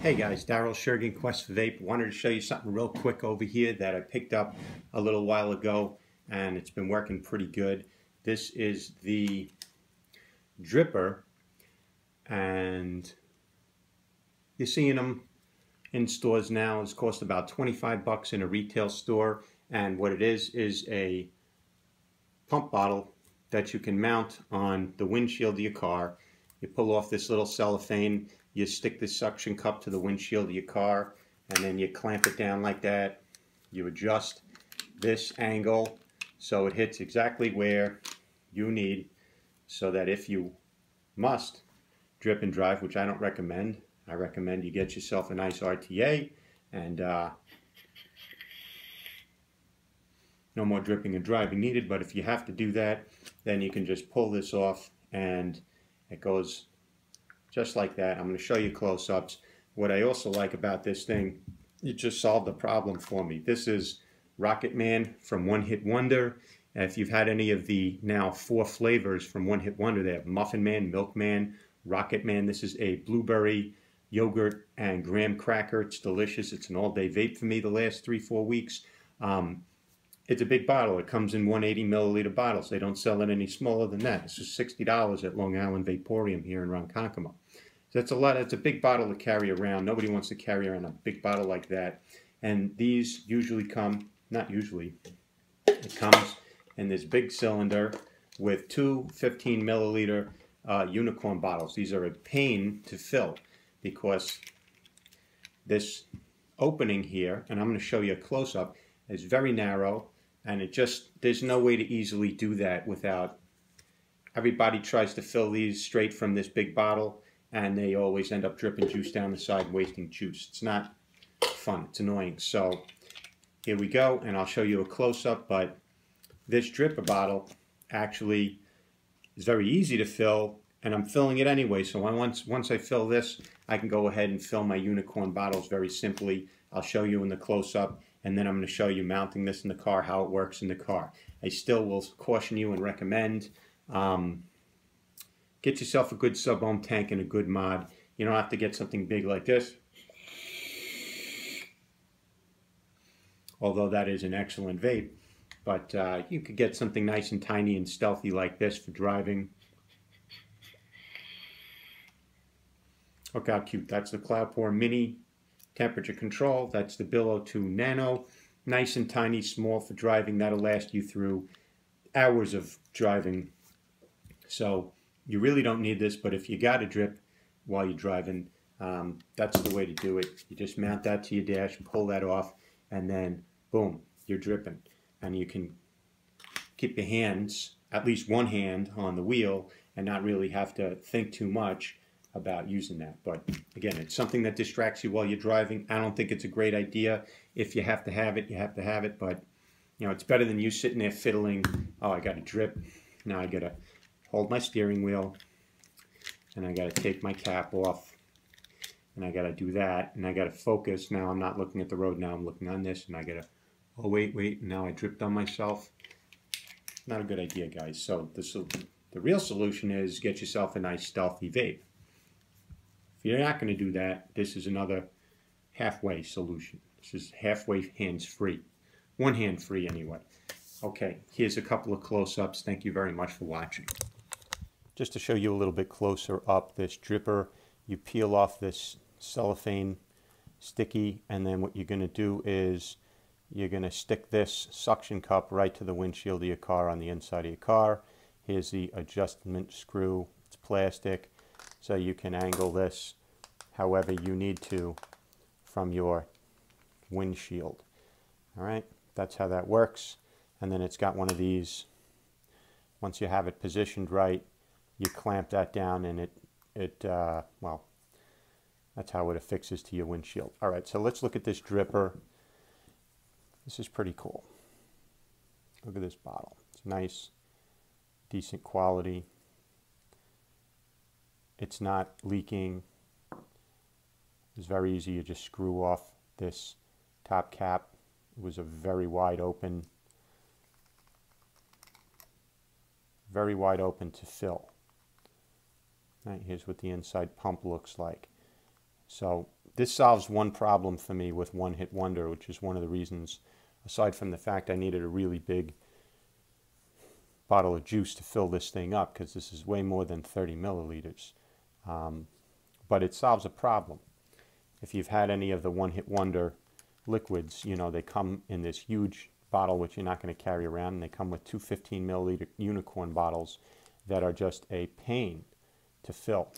Hey guys, Daryl Shergan, Quest for Vape. Wanted to show you something real quick over here that I picked up a little while ago and it's been working pretty good. This is the Dripper and you're seeing them in stores now. It's cost about 25 bucks in a retail store, and what it is a pump bottle that you can mount on the windshield of your car. You pull off this little cellophane, you stick this suction cup to the windshield of your car, and then you clamp it down like that. You adjust this angle so it hits exactly where you need, so that if you must drip and drive, which I don't recommend, I recommend you get yourself a nice RTA and no more dripping and driving needed. But if you have to do that, then you can just pull this off and it goes just like that. I'm going to show you close-ups. What I also like about this thing, it just solved the problem for me. This is Rocket Man from One Hit Wonder. If you've had any of the now 4 flavors from One Hit Wonder, they have Muffin Man, Milk Man, Rocket Man. This is a blueberry, yogurt, and graham cracker. It's delicious. It's an all-day vape for me the last 3-4 weeks. It's a big bottle. It comes in 180 milliliter bottles. They don't sell it any smaller than that. This is $60 at Long Island Vaporium here in Ronkonkoma. So that's a lot. It's a big bottle to carry around. Nobody wants to carry around a big bottle like that. And these usually come, not usually, it comes in this big cylinder with 2 15 milliliter unicorn bottles. These are a pain to fill because this opening here, and I'm going to show you a close-up, is very narrow. And it just, there's no way to easily do that without, everybody tries to fill these straight from this big bottle and they always end up dripping juice down the side, wasting juice. It's not fun, it's annoying. So here we go, and I'll show you a close-up, but this dripper bottle actually is very easy to fill, and I'm filling it anyway. So once I fill this, I can go ahead and fill my unicorn bottles very simply. I'll show you in the close-up, and then I'm going to show you mounting this in the car, how it works in the car. I still will caution you and recommend, get yourself a good sub-ohm tank and a good mod. You don't have to get something big like this, although that is an excellent vape. But you could get something nice and tiny and stealthy like this for driving. Look how cute. That's the Cloudpore Mini temperature control. That's the Billo 2 Nano. Nice and tiny, small for driving. That'll last you through hours of driving. So you really don't need this, but if you got to drip while you're driving, that's the way to do it. You just mount that to your dash and pull that off, and then boom, you're dripping. And you can keep your hands, at least one hand, on the wheel and not really have to think too much about using that. But again, it's something that distracts you while you're driving. I don't think it's a great idea. If you have to have it, you have to have it. But you know, it's better than you sitting there fiddling. Oh, I got to drip. Now I got to hold my steering wheel, and I got to take my cap off, and I got to do that, and I got to focus. Now I'm not looking at the road. Now I'm looking on this, and I got to, oh wait, now I dripped on myself. Not a good idea, guys. So the real solution is get yourself a nice stealthy vape. If you're not going to do that, this is another halfway solution. This is halfway hands-free. One hand free anyway. Okay, here's a couple of close-ups. Thank you very much for watching. Just to show you a little bit closer up, this dripper, you peel off this cellophane sticky, and then what you're going to do is you're going to stick this suction cup right to the windshield of your car on the inside of your car. Here's the adjustment screw. It's plastic, so you can angle this however you need to from your windshield. All right, that's how that works. And then it's got one of these. Once you have it positioned right, you clamp that down, and well, that's how it affixes to your windshield. All right, so let's look at this dripper. This is pretty cool. Look at this bottle. It's nice, decent quality. It's not leaking. It's very easy. You just screw off this top cap. It was a very wide open to fill. Right, here's what the inside pump looks like. So this solves one problem for me with One Hit Wonder, which is one of the reasons, aside from the fact I needed a really big bottle of juice to fill this thing up, because this is way more than 30 milliliters. But it solves a problem. If you've had any of the One Hit Wonder liquids, you know, they come in this huge bottle which you're not going to carry around, and they come with two 15 milliliter unicorn bottles that are just a pain to fill.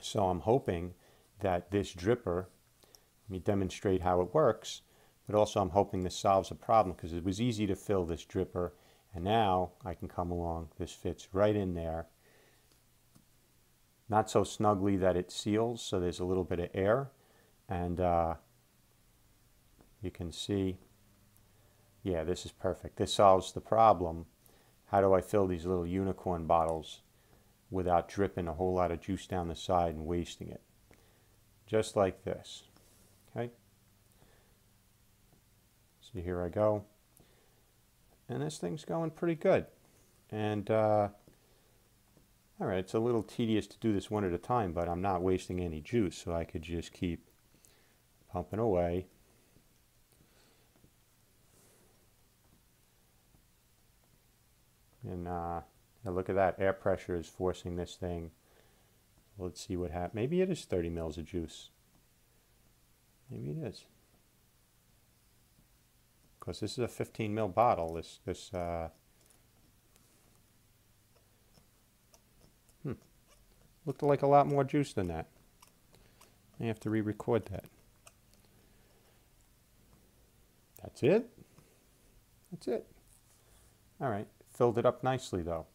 So I'm hoping that this dripper, let me demonstrate how it works, but also I'm hoping this solves a problem, because it was easy to fill this dripper, and now I can come along, this fits right in there. Not so snugly that it seals, so there's a little bit of air, and you can see, yeah, this is perfect. This solves the problem. How do I fill these little unicorn bottles without dripping a whole lot of juice down the side and wasting it? Just like this. Okay. So here I go. And this thing's going pretty good. And all right, it's a little tedious to do this one at a time, but I'm not wasting any juice, so I could just keep pumping away. And look at that, air pressure is forcing this thing. Let's see what happens. Maybe it is 30 mils of juice. Maybe it is. Because this is a 15 mil bottle. Looked like a lot more juice than that. I have to re-record that. That's it. That's it. All right. Filled it up nicely, though.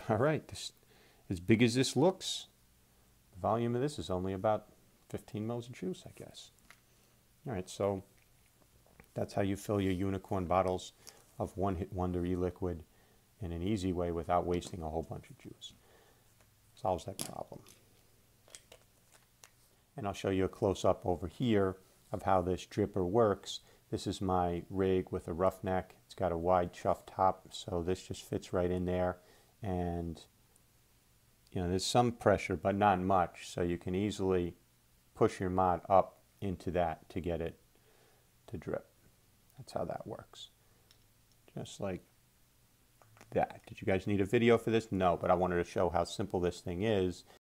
All right. This, as big as this looks, the volume of this is only about 15 mils of juice, I guess. All right. So that's how you fill your unicorn bottles of One Hit Wonder e-liquid in an easy way without wasting a whole bunch of juice. Solves that problem. And I'll show you a close-up over here of how this dripper works. This is my rig with a roughneck. It's got a wide chuff top, so this just fits right in there. And you know, there's some pressure, but not much, so you can easily push your mod up into that to get it to drip. That's how that works. Just like that. Did you guys need a video for this? No, but I wanted to show how simple this thing is